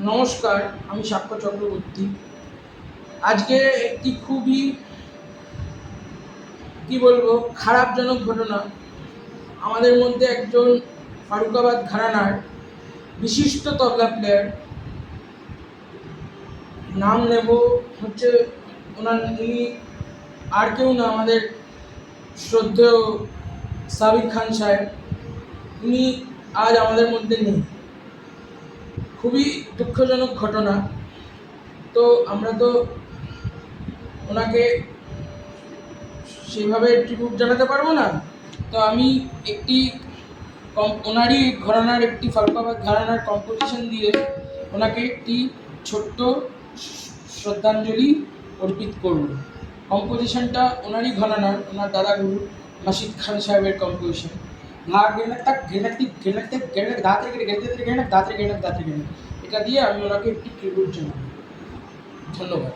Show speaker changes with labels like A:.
A: নমস্কার, আমি সাক্ষ্য চক্রবর্তী। আজকে একটি খুবই খারাপজনক ঘটনা। আমাদের মধ্যে একজন ফারুকাবাদ ঘরানার বিশিষ্ট তবলা প্লেয়ার, নাম নেব হচ্ছে উনি আর কেউ না, আমাদের শ্রদ্ধেয় সাবির খান সাহেব। উনি আজ আমাদের মধ্যে নেই। খুবই দুঃখজনক ঘটনা। তো আমরা তো ওনাকে সেইভাবে ট্রিবিউট জানাতে পারবো না। তো আমি একটি ওনারই ঘরানার একটি ফারুকাবাদ ঘরানার কম্পোজিশন দিয়ে ওনাকে একটি ছোট্ট শ্রদ্ধাঞ্জলি অর্পিত করব। কম্পোজিশনটা ওনারই ঘরানার, ওনার দাদাগুরু মাসিদ খান সাহেবের কম্পোজিশন। এটা দিয়ে আমি ওনাকে একটি ট্রিবিউট জানাবো। ধন্যবাদ।